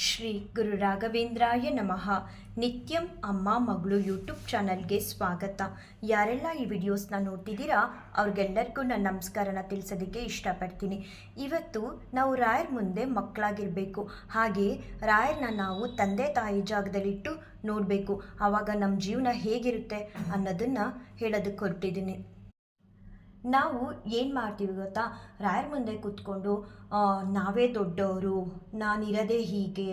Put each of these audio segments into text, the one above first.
ಶ್ರೀ ಗುರು ರಾಘವೇಂದ್ರಾಯ ನಮಃ. ನಿತ್ಯಂ ಅಮ್ಮ ಮಗಳು ಯೂಟ್ಯೂಬ್ ಚಾನಲ್ಗೆ ಸ್ವಾಗತ. ಯಾರೆಲ್ಲ ಈ ವಿಡಿಯೋಸ್ನ ನೋಡ್ತಿದ್ದೀರಾ ಅವ್ರಿಗೆಲ್ಲರಿಗೂ ನಾನು ನಮಸ್ಕಾರನ ತಿಳಿಸೋದಕ್ಕೆ ಇಷ್ಟಪಡ್ತೀನಿ. ಇವತ್ತು ನಾವು ರಾಯರ ಮುಂದೆ ಮಕ್ಕಳಾಗಿರಬೇಕು, ಹಾಗೆ ರಾಯರನ್ನ ನಾವು ತಂದೆ ತಾಯಿ ಜಾಗದಲ್ಲಿಟ್ಟು ನೋಡಬೇಕು. ಆವಾಗ ನಮ್ಮ ಜೀವನ ಹೇಗಿರುತ್ತೆ ಅನ್ನೋದನ್ನು ಹೇಳೋದಕ್ಕೆ ಹೊರಟಿದ್ದೀನಿ. ನಾವು ಏನು ಮಾಡ್ತೀವಿ ಗೊತ್ತಾ, ರಾಯರ ಮುಂದೆ ಕೂತ್ಕೊಂಡು ನಾವೇ ದೊಡ್ಡವರು, ನಾನಿರೋದೇ ಹೀಗೆ,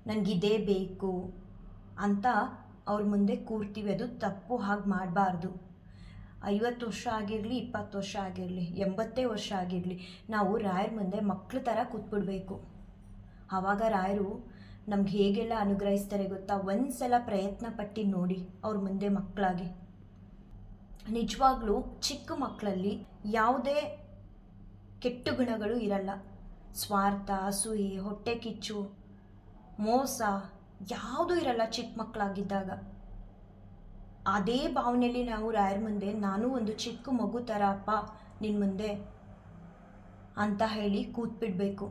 ನನಗಿದೇ ಬೇಕು ಅಂತ ಅವ್ರ ಮುಂದೆ ಕೂರ್ತೀವಿ. ಅದು ತಪ್ಪು. ಹಾಗೆ ಮಾಡಬಾರ್ದು. 50 ವರ್ಷ ಆಗಿರಲಿ, 20 ವರ್ಷ ಆಗಿರಲಿ, 80 ವರ್ಷ ಆಗಿರಲಿ, ನಾವು ರಾಯರ ಮುಂದೆ ಮಕ್ಕಳ ಥರ ಕೂತ್ಬಿಡ್ಬೇಕು. ಆವಾಗ ರಾಯರು ನಮ್ಗೆ ಹೇಗೆಲ್ಲ ಅನುಗ್ರಹಿಸ್ತಾರೆ ಗೊತ್ತಾ. ಒಂದು ಸಲ ಪ್ರಯತ್ನ ಪಟ್ಟು ನೋಡಿ ಅವ್ರ ಮುಂದೆ ಮಕ್ಕಳಾಗಿ. ನಿಜವಾಗ್ಲೂ ಚಿಕ್ಕ ಮಕ್ಕಳಲ್ಲಿ ಯಾವುದೇ ಕೆಟ್ಟ ಗುಣಗಳು ಇರಲ್ಲ. ಸ್ವಾರ್ಥ, ಅಸೂಯೆ, ಹೊಟ್ಟೆ ಕಿಚ್ಚು, ಮೋಸ ಯಾವುದೂ ಇರಲ್ಲ ಚಿಕ್ಕ ಮಕ್ಕಳಾಗಿದ್ದಾಗ. ಅದೇ ಭಾವನೆಯಲ್ಲಿ ನಾವು ರಾಯರ ಮುಂದೆ ನಾನು ಒಂದು ಚಿಕ್ಕ ಮಗು ಥರ ಅಪ್ಪ ನಿನ್ನ ಮುಂದೆ ಅಂತ ಹೇಳಿ ಕೂತ್ಬಿಡ್ಬೇಕು.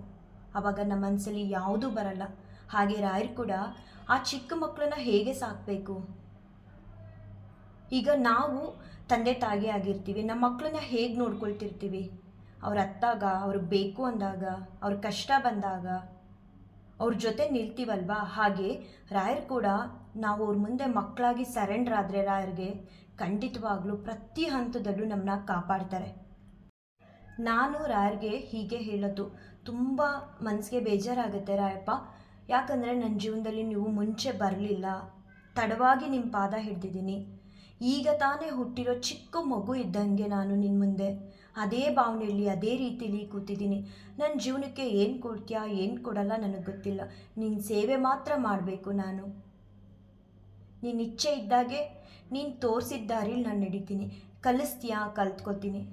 ಆವಾಗ ನಮ್ಮ ಮನಸ್ಸಲ್ಲಿ ಯಾವುದೂ ಬರಲ್ಲ. ಹಾಗೆ ರಾಯರು ಕೂಡ ಆ ಚಿಕ್ಕ ಮಕ್ಕಳನ್ನ ಹೇಗೆ ಸಾಕಬೇಕು. ಈಗ ನಾವು ತಂದೆ ತಾಯಿ ಆಗಿರ್ತೀವಿ, ನಮ್ಮ ಮಕ್ಕಳನ್ನ ಹೇಗೆ ನೋಡ್ಕೊಳ್ತಿರ್ತೀವಿ. ಅವ್ರು ಅತ್ತಾಗ, ಅವ್ರಿಗೆ ಬೇಕು ಅಂದಾಗ, ಅವ್ರ ಕಷ್ಟ ಬಂದಾಗ ಅವ್ರ ಜೊತೆ ನಿಲ್ತೀವಲ್ವಾ. ಹಾಗೆ ರಾಯರು ಕೂಡ ನಾವು ಅವ್ರ ಮುಂದೆ ಮಕ್ಕಳಾಗಿ ಸರೆಂಡರ್ ಆದರೆ ರಾಯರಿಗೆ ಖಂಡಿತವಾಗ್ಲೂ ಪ್ರತಿ ಹಂತದಲ್ಲೂ ನಮ್ಮನ್ನ ಕಾಪಾಡ್ತಾರೆ. ನಾನು ರಾಯರಿಗೆ ಹೀಗೆ ಹೇಳೋದು, ತುಂಬ ಮನಸ್ಸಿಗೆ ಬೇಜಾರಾಗುತ್ತೆ ರಾಯಪ್ಪ. ಯಾಕಂದರೆ ನನ್ನ ಜೀವನದಲ್ಲಿ ನೀವು ಮುಂಚೆ ಬರಲಿಲ್ಲ, ತಡವಾಗಿ ನಿಮ್ಮ ಪಾದ ಹಿಡ್ದಿದ್ದೀನಿ. ಈಗ ತಾನೇ ಹುಟ್ಟಿರೋ ಚಿಕ್ಕ ಮಗು ಇದ್ದಂಗೆ ನಾನು ನಿನ್ನ ಮುಂದೆ ಅದೇ ಭಾವನೆಯಲ್ಲಿ ಅದೇ ರೀತಿಯಲ್ಲಿ ಕೂತಿದ್ದೀನಿ. ನನ್ನ ಜೀವನಕ್ಕೆ ಏನು ಕೊಡ್ತೀಯಾ ಏನು ಕೊಡಲ್ಲ ನನಗೆ ಗೊತ್ತಿಲ್ಲ. ನಿನ್ನ ಸೇವೆ ಮಾತ್ರ ಮಾಡಬೇಕು. ನಾನು ನಿನ್ನ ಇಚ್ಛೆ ಇದ್ದಾಗೆ ನೀನು ತೋರಿಸಿದ ದಾರಿಲಿ ನಾನು ನಡೀತೀನಿ. ಕಲಿಸ್ತೀಯಾ ಕಲ್ತ್ಕೊತೀನಿ,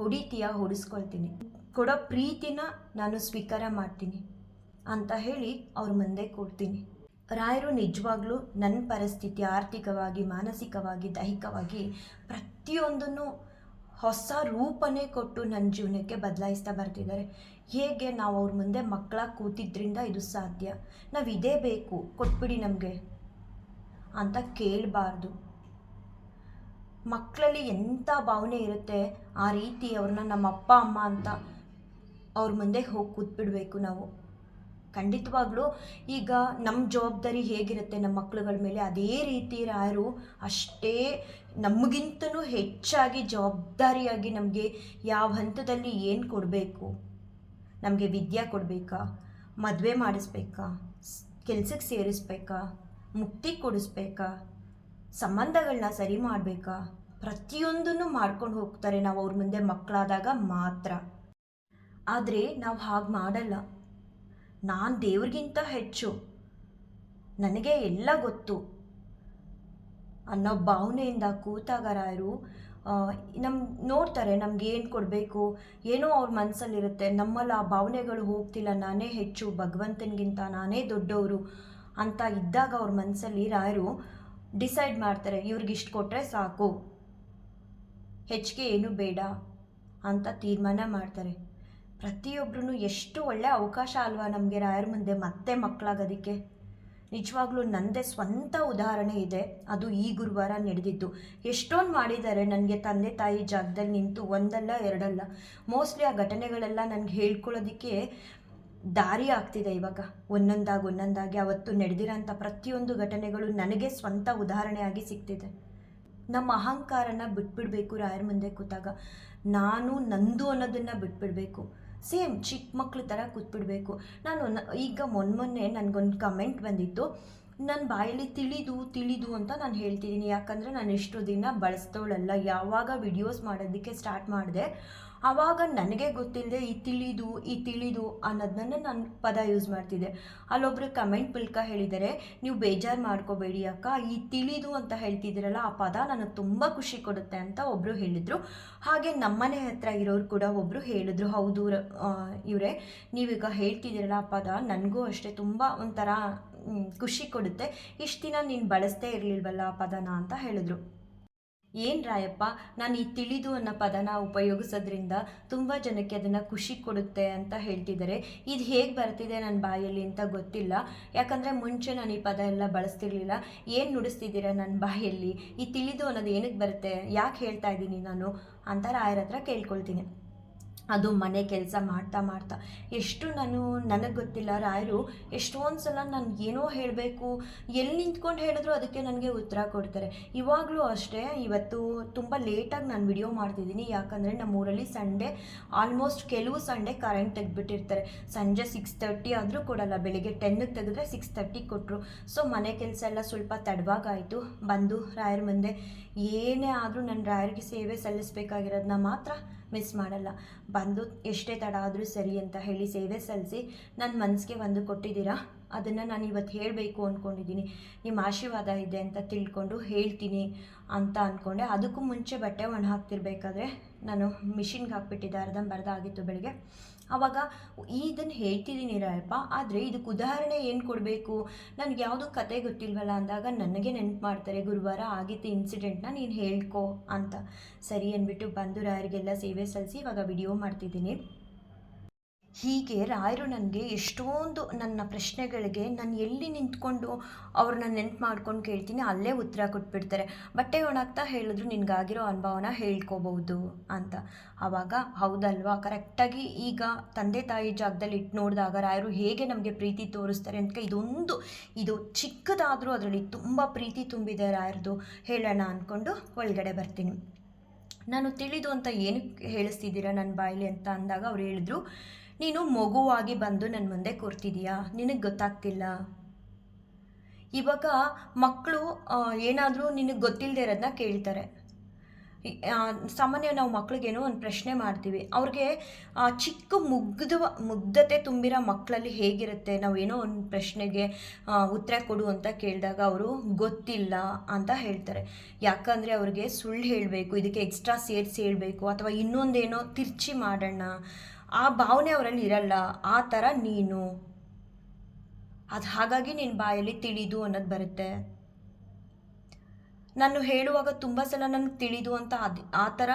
ಹೊಡಿತೀಯಾ ಹೊಡಿಸ್ಕೊಳ್ತೀನಿ, ಕೊಡೋ ಪ್ರೀತಿನ ನಾನು ಸ್ವೀಕಾರ ಮಾಡ್ತೀನಿ ಅಂತ ಹೇಳಿ ಅವ್ರ ಮುಂದೆ ಕೊಡ್ತೀನಿ. ರಾಯರು ನಿಜವಾಗ್ಲೂ ನನ್ನ ಪರಿಸ್ಥಿತಿ ಆರ್ಥಿಕವಾಗಿ, ಮಾನಸಿಕವಾಗಿ, ದೈಹಿಕವಾಗಿ ಪ್ರತಿಯೊಂದನ್ನು ಹೊಸ ರೂಪನೇ ಕೊಟ್ಟು ನನ್ನ ಜೀವನಕ್ಕೆ ಬದಲಾಯಿಸ್ತಾ ಬರ್ತಿದ್ದಾರೆ. ಹೇಗೆ ನಾವು ಅವ್ರ ಮುಂದೆ ಮಕ್ಕಳಾಗಿ ಕೂತಿದ್ರಿಂದ ಇದು ಸಾಧ್ಯ. ನಾವು ಇದೇ ಬೇಕು ಕೊಟ್ಬಿಡಿ ನಮಗೆ ಅಂತ ಕೇಳಬಾರ್ದು. ಮಕ್ಕಳಲ್ಲಿ ಎಂಥ ಭಾವನೆ ಇರುತ್ತೆ ಆ ರೀತಿ ಅವ್ರನ್ನ ನಮ್ಮ ಅಪ್ಪ ಅಮ್ಮ ಅಂತ ಅವ್ರ ಮುಂದೆ ಹೋಗಿ ಕೂತ್ಬಿಡ್ಬೇಕು ನಾವು. ಖಂಡಿತವಾಗ್ಲೂ ಈಗ ನಮ್ಮ ಜವಾಬ್ದಾರಿ ಹೇಗಿರುತ್ತೆ ನಮ್ಮ ಮಕ್ಕಳುಗಳ ಮೇಲೆ, ಅದೇ ರೀತಿ ರಾಯರು ಅಷ್ಟೇ ನಮಗಿಂತನೂ ಹೆಚ್ಚಾಗಿ ಜವಾಬ್ದಾರಿಯಾಗಿ ನಮಗೆ ಯಾವ ಹಂತದಲ್ಲಿ ಏನು ಕೊಡಬೇಕು, ನಮಗೆ ವಿದ್ಯೆ ಕೊಡಬೇಕಾ, ಮದುವೆ ಮಾಡಿಸ್ಬೇಕಾ, ಕೆಲ್ಸಕ್ಕೆ ಸೇರಿಸ್ಬೇಕಾ, ಮುಕ್ತಿ ಕೊಡಿಸ್ಬೇಕಾ, ಸಂಬಂಧಗಳನ್ನ ಸರಿ ಮಾಡಬೇಕಾ, ಪ್ರತಿಯೊಂದನ್ನು ಮಾಡ್ಕೊಂಡು ಹೋಗ್ತಾರೆ ನಾವು ಅವ್ರ ಮುಂದೆ ಮಕ್ಕಳಾದಾಗ ಮಾತ್ರ. ಆದರೆ ನಾವು ಹಾಗೆ ಮಾಡಲ್ಲ. ನಾನು ದೇವ್ರಿಗಿಂತ ಹೆಚ್ಚು, ನನಗೆ ಎಲ್ಲ ಗೊತ್ತು ಅನ್ನೋ ಭಾವನೆಯಿಂದ ಕೂತಾಗ ರಾಯರು ನೋಡ್ತಾರೆ ನಮ್ಗೆ ಏನು ಕೊಡಬೇಕು. ಏನೋ ಅವ್ರ ಮನಸ್ಸಲ್ಲಿರುತ್ತೆ, ನಮ್ಮಲ್ಲಿ ಆ ಭಾವನೆಗಳು ಹೋಗ್ತಿಲ್ಲ, ನಾನೇ ಹೆಚ್ಚು, ಭಗವಂತನಿಗಿಂತ ನಾನೇ ದೊಡ್ಡವರು ಅಂತ ಇದ್ದಾಗ ಅವ್ರ ಮನಸ್ಸಲ್ಲಿ ರಾಯರು ಡಿಸೈಡ್ ಮಾಡ್ತಾರೆ, ಇವ್ರಿಗಿಷ್ಟು ಕೊಟ್ಟರೆ ಸಾಕು, ಹೆಚ್ಚಿಗೆ ಏನೂ ಬೇಡ ಅಂತ ತೀರ್ಮಾನ ಮಾಡ್ತಾರೆ. ಪ್ರತಿಯೊಬ್ಬರೂ ಎಷ್ಟು ಒಳ್ಳೆಯ ಅವಕಾಶ ಅಲ್ವಾ ನಮಗೆ ರಾಯರ ಮುಂದೆ ಮತ್ತೆ ಮಕ್ಕಳಾಗೋದಕ್ಕೆ. ನಿಜವಾಗ್ಲೂ ನನ್ನದೇ ಸ್ವಂತ ಉದಾಹರಣೆ ಇದೆ. ಅದು ಈ ಗುರುವಾರ ನಡೆದಿದ್ದು. ಎಷ್ಟೊಂದು ಮಾಡಿದ್ದಾರೆ ನನಗೆ ತಂದೆ ತಾಯಿ ಜಾಗದಲ್ಲಿ ನಿಂತು, ಒಂದಲ್ಲ ಎರಡಲ್ಲ. ಮೋಸ್ಟ್ಲಿ ಆ ಘಟನೆಗಳೆಲ್ಲ ನನಗೆ ಹೇಳ್ಕೊಳ್ಳೋದಕ್ಕೆ ದಾರಿ ಆಗ್ತಿದೆ ಇವಾಗ. ಒಂದೊಂದಾಗಿ ಅವತ್ತು ನಡೆದಿರೋಂಥ ಪ್ರತಿಯೊಂದು ಘಟನೆಗಳು ನನಗೆ ಸ್ವಂತ ಉದಾಹರಣೆಯಾಗಿ ಸಿಗ್ತಿದೆ. ನಮ್ಮ ಅಹಂಕಾರನ ಬಿಟ್ಬಿಡಬೇಕು ರಾಯರ ಮುಂದೆ ಕೂತಾಗ. ನಾನು ನಂದು ಅನ್ನೋದನ್ನು ಬಿಟ್ಬಿಡಬೇಕು. ಸೇಮ್ ಚಿಕ್ಕ ಮಕ್ಳ ಥರ ಕೂತ್ಬಿಡ್ಬೇಕು. ನಾನು ಈಗ ಮೊನ್ನೆ ನನಗೊಂದು ಕಮೆಂಟ್ ಬಂದಿತ್ತು. ನನ್ನ ಬಾಯಲ್ಲಿ ತಿಳಿದು ಅಂತ ನಾನು ಹೇಳ್ತಿದ್ದೀನಿ. ಯಾಕಂದರೆ ನಾನು ಇಷ್ಟು ದಿನ ಬಳಸ್ತವಳಲ್ಲ. ಯಾವಾಗ ವಿಡಿಯೋಸ್ ಮಾಡೋದಕ್ಕೆ ಸ್ಟಾರ್ಟ್ ಮಾಡಿದೆ ಆವಾಗ ನನಗೆ ಗೊತ್ತಿಲ್ಲದೆ ಈ ತಿಳಿದು ಅನ್ನೋದನ್ನ ನಾನು ಪದ ಯೂಸ್ ಮಾಡ್ತಿದ್ದೆ. ಅಲ್ಲೊಬ್ರು ಕಮೆಂಟ್ ಮೂಲಕ ಹೇಳಿದ್ದಾರೆ, ನೀವು ಬೇಜಾರು ಮಾಡ್ಕೋಬೇಡಿ ಅಕ್ಕ, ಈ ತಿಳಿದು ಅಂತ ಹೇಳ್ತಿದ್ದೀರಲ್ಲ ಆ ಪದ ನನಗೆ ತುಂಬ ಖುಷಿ ಕೊಡುತ್ತೆ ಅಂತ ಒಬ್ಬರು ಹೇಳಿದರು. ಹಾಗೆ ನಮ್ಮನೆ ಹತ್ರ ಇರೋರು ಕೂಡ ಒಬ್ಬರು ಹೇಳಿದ್ರು, ಹೌದು ಇವರೇ ನೀವೀಗ ಹೇಳ್ತಿದ್ದೀರಲ್ಲ ಆ ಪದ ನನಗೂ ಅಷ್ಟೇ ತುಂಬ ಒಂಥರ ಖುಷಿ ಕೊಡುತ್ತೆ, ಇಷ್ಟು ದಿನ ನೀನು ಬಳಸ್ತೇ ಇರಲಿಲ್ವಲ್ಲ ಆ ಪದನ ಅಂತ ಹೇಳಿದ್ರು. ಏನು ರಾಯಪ್ಪ, ನಾನು ಈ ತಿಳಿದು ಅನ್ನೋ ಪದನ ಉಪಯೋಗಿಸೋದ್ರಿಂದ ತುಂಬ ಜನಕ್ಕೆ ಅದನ್ನು ಖುಷಿ ಕೊಡುತ್ತೆ ಅಂತ ಹೇಳ್ತಿದ್ದಾರೆ. ಇದು ಹೇಗೆ ಬರ್ತಿದೆ ನನ್ನ ಬಾಯಲ್ಲಿ ಅಂತ ಗೊತ್ತಿಲ್ಲ, ಯಾಕಂದರೆ ಮುಂಚೆ ನಾನು ಈ ಪದ ಎಲ್ಲ ಬಳಸ್ತಿರ್ಲಿಲ್ಲ. ಏನು ನುಡಿಸ್ತಿದ್ದೀರಾ ನನ್ನ ಬಾಯಲ್ಲಿ? ಈ ತಿಳಿದು ಅನ್ನೋದು ಏನಕ್ಕೆ ಬರುತ್ತೆ, ಯಾಕೆ ಹೇಳ್ತಾ ಇದ್ದೀನಿ ನಾನು ಅಂತ ರಾಯರ ಹತ್ರ ಕೇಳ್ಕೊಳ್ತೀನಿ. ಅದು ಮನೆ ಕೆಲಸ ಮಾಡ್ತಾ ಮಾಡ್ತಾ ಎಷ್ಟು ನನಗೆ ಗೊತ್ತಿಲ್ಲ, ರಾಯರು ಎಷ್ಟೊಂದು ಸಲ ನಾನು ಏನೋ ಹೇಳಬೇಕು, ಎಲ್ಲಿ ನಿಂತ್ಕೊಂಡು ಹೇಳಿದ್ರು ಅದಕ್ಕೆ ನನಗೆ ಉತ್ತರ ಕೊಡ್ತಾರೆ. ಇವಾಗಲೂ ಅಷ್ಟೇ, ಇವತ್ತು ತುಂಬ ಲೇಟಾಗಿ ನಾನು ವಿಡಿಯೋ ಮಾಡ್ತಿದ್ದೀನಿ, ಯಾಕಂದರೆ ನಮ್ಮೂರಲ್ಲಿ ಸಂಡೇ ಆಲ್ಮೋಸ್ಟ್ ಕೆಲವು ಸಂಡೇ ಕರೆಂಟ್ ತೆಗೆದ್ಬಿಟ್ಟಿರ್ತಾರೆ. ಸಂಜೆ 6:30 ಆದರೂ ಕೊಡಲ್ಲ, ಬೆಳಿಗ್ಗೆ 10ಕ್ಕೆ ತೆಗೆದ್ರೆ 6:30 ಕೊಟ್ಟರು. ಸೊ ಮನೆ ಕೆಲಸ ಎಲ್ಲ ಸ್ವಲ್ಪ ತಡವಾಗಾಯಿತು. ಬಂದು ರಾಯರ ಮುಂದೆ ಏನೇ ಆದರೂ ನನ್ನ ರಾಯರಿಗೆ ಸೇವೆ ಸಲ್ಲಿಸಬೇಕಾಗಿರೋದನ್ನ ಮಾತ್ರ ಮಿಸ್ ಮಾಡಲ್ಲ. ಬಂದು ಎಷ್ಟೇ ತಡ ಆದರೂ ಸರಿ ಅಂತ ಹೇಳಿ ಸೇವೆ ಸಲ್ಲಿಸಿ ನನ್ನ ಮನಸ್ಸಿಗೆ ಒಂದು ಕೊಟ್ಟಿದ್ದೀರಾ, ಅದನ್ನು ನಾನು ಇವತ್ತು ಹೇಳಬೇಕು ಅಂದ್ಕೊಂಡಿದ್ದೀನಿ. ನಿಮ್ಮ ಆಶೀರ್ವಾದ ಇದೆ ಅಂತ ತಿಳ್ಕೊಂಡು ಹೇಳ್ತೀನಿ ಅಂತ ಅಂದ್ಕೊಂಡೆ. ಅದಕ್ಕೂ ಮುಂಚೆ ಬಟ್ಟೆ ಒಣ ಹಾಕ್ತಿರ್ಬೇಕಾದ್ರೆ ನಾನು ಮಿಷಿನ್ಗೆ ಹಾಕ್ಬಿಟ್ಟಿದ್ದೆ, ಅರ್ಧಂಬರ್ಧ ಆಗಿತ್ತು ಬೆಳಗ್ಗೆ. ಆವಾಗ ಇದನ್ನು ಹೇಳ್ತಿದ್ದೀನಿ ರಾಯಪ್ಪ, ಆದರೆ ಇದಕ್ಕೆ ಉದಾಹರಣೆ ಏನು ಕೊಡಬೇಕು, ನನಗೆ ಯಾವುದೂ ಕತೆ ಗೊತ್ತಿಲ್ವಲ್ಲ ಅಂದಾಗ ನನಗೆ ನೆನಪು ಮಾಡ್ತಾರೆ, ಗುರುವಾರ ಆಗಿತ್ತು ಇನ್ಸಿಡೆಂಟ್ನ ನೀನು ಹೇಳ್ಕೊ ಅಂತ. ಸರಿ ಅಂದ್ಬಿಟ್ಟು ಬಂದು ರಾಯರಿಗೆಲ್ಲ ಸೇವೆ ಸಲ್ಲಿಸಿ ಇವಾಗ ವಿಡಿಯೋ ಮಾಡ್ತಿದ್ದೀನಿ. ಹೀಗೆ ರಾಯರು ನನಗೆ ಎಷ್ಟೊಂದು ನನ್ನ ಪ್ರಶ್ನೆಗಳಿಗೆ ನಾನು ಎಲ್ಲಿ ನಿಂತ್ಕೊಂಡು ಅವ್ರನ್ನ ನೆನ್ಪು ಮಾಡ್ಕೊಂಡು ಕೇಳ್ತೀನಿ, ಅಲ್ಲೇ ಉತ್ತರ ಕೊಟ್ಬಿಡ್ತಾರೆ. ಬಟ್ಟೆ ಒಣಗ್ತಾ ಹೇಳಿದ್ರು ನಿನಗಾಗಿರೋ ಅನುಭವನ ಹೇಳ್ಕೋಬಹುದು ಅಂತ. ಆವಾಗ ಹೌದಲ್ವಾ, ಕರೆಕ್ಟಾಗಿ ಈಗ ತಂದೆ ತಾಯಿ ಜಾಗದಲ್ಲಿ ಇಟ್ಟು ನೋಡಿದಾಗ ರಾಯರು ಹೇಗೆ ನಮಗೆ ಪ್ರೀತಿ ತೋರಿಸ್ತಾರೆ ಅಂತ ಇದು ಚಿಕ್ಕದಾದರೂ ಅದರಲ್ಲಿ ತುಂಬ ಪ್ರೀತಿ ತುಂಬಿದೆ ರಾಯರದು, ಹೇಳೋಣ ಅಂದ್ಕೊಂಡು ಒಳಗಡೆ ಬರ್ತೀನಿ. ನಾನು ತಿಳಿದು ಅಂತ ಏನಕ್ಕೆ ಹೇಳಿಸ್ತಿದ್ದೀರಾ ನನ್ನ ಬಾಯಲ್ಲಿ ಅಂತ ಅಂದಾಗ ಅವ್ರು ಹೇಳಿದ್ರು, ನೀನು ಮಗುವಾಗಿ ಬಂದು ನನ್ನ ಮುಂದೆ ಕೂರ್ತಿದೀಯಾ, ನಿನಗೆ ಗೊತ್ತಾಗ್ತಿಲ್ಲ. ಇವಾಗ ಮಕ್ಕಳು ಏನಾದರೂ ನಿನಗೆ ಗೊತ್ತಿಲ್ಲದೆ ಇರೋದನ್ನ ಕೇಳ್ತಾರೆ. ಸಾಮಾನ್ಯ ನಾವು ಮಕ್ಳಿಗೇನೋ ಒಂದು ಪ್ರಶ್ನೆ ಮಾಡ್ತೀವಿ, ಅವ್ರಿಗೆ ಚಿಕ್ಕ ಮುಗ್ಧತೆ ತುಂಬಿರೋ ಮಕ್ಕಳಲ್ಲಿ ಹೇಗಿರುತ್ತೆ, ನಾವು ಏನೋ ಒಂದು ಪ್ರಶ್ನೆಗೆ ಉತ್ತರ ಕೊಡು ಅಂತ ಕೇಳಿದಾಗ ಅವರು ಗೊತ್ತಿಲ್ಲ ಅಂತ ಹೇಳ್ತಾರೆ. ಯಾಕಂದರೆ ಅವ್ರಿಗೆ ಸುಳ್ಳು ಹೇಳಬೇಕು, ಇದಕ್ಕೆ ಎಕ್ಸ್ಟ್ರಾ ಸೇರಿಸಿ ಹೇಳಬೇಕು, ಅಥವಾ ಇನ್ನೊಂದೇನೋ ತಿರ್ಚಿ ಮಾಡೋಣ, ಆ ಭಾವನೆ ಅವರಲ್ಲಿ ಇರಲ್ಲ. ಆ ಥರ ನೀನು ಅದು, ಹಾಗಾಗಿ ನಿನ್ನ ಬಾಯಲ್ಲಿ ತಿಳಿದು ಅನ್ನೋದು ಬರುತ್ತೆ. ನಾನು ಹೇಳುವಾಗ ತುಂಬ ಸಲ ನನಗೆ ತಿಳಿದು ಅಂತ ಆ ಥರ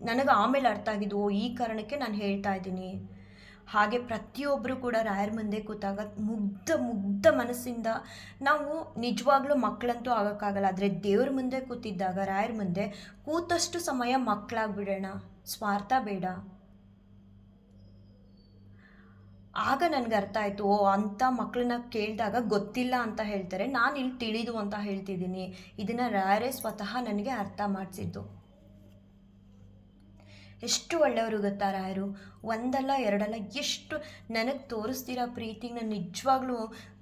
ನನಗೆ ಆಮೇಲೆ ಅರ್ಥ ಆಗಿದ್ದು, ಈ ಕಾರಣಕ್ಕೆ ನಾನು ಹೇಳ್ತಾ ಇದ್ದೀನಿ. ಹಾಗೆ ಪ್ರತಿಯೊಬ್ಬರು ಕೂಡ ರಾಯರ ಮುಂದೆ ಕೂತಾಗ ಮುಗ್ಧ ಮನಸ್ಸಿಂದ, ನಾವು ನಿಜವಾಗ್ಲೂ ಮಕ್ಕಳಂತೂ ಆಗೋಕ್ಕಾಗಲ್ಲ, ಆದರೆ ದೇವ್ರ ಮುಂದೆ ಕೂತಿದ್ದಾಗ ರಾಯರ ಮುಂದೆ ಕೂತಷ್ಟು ಸಮಯ ಮಕ್ಕಳಾಗ್ಬಿಡೋಣ, ಸ್ವಾರ್ಥ ಬೇಡ. ಆಗ ನನಗೆ ಅರ್ಥ ಆಯಿತು, ಅಂಥ ಮಕ್ಕಳನ್ನ ಕೇಳಿದಾಗ ಗೊತ್ತಿಲ್ಲ ಅಂತ ಹೇಳ್ತಾರೆ, ನಾನು ಇಲ್ಲಿ ತಿಳಿದು ಅಂತ ಹೇಳ್ತಿದ್ದೀನಿ. ಇದನ್ನು ರಾಯರೇ ಸ್ವತಃ ನನಗೆ ಅರ್ಥ ಮಾಡಿಸಿದ್ದು. ಎಷ್ಟು ಒಳ್ಳೆಯವರು ಗೊತ್ತಾ ರಾಯರು, ಒಂದಲ್ಲ ಎರಡಲ್ಲ ಎಷ್ಟು ನನಗೆ ತೋರಿಸ್ತಿರೋ ಪ್ರೀತಿಗೆ ನಾನು ನಿಜವಾಗ್ಲೂ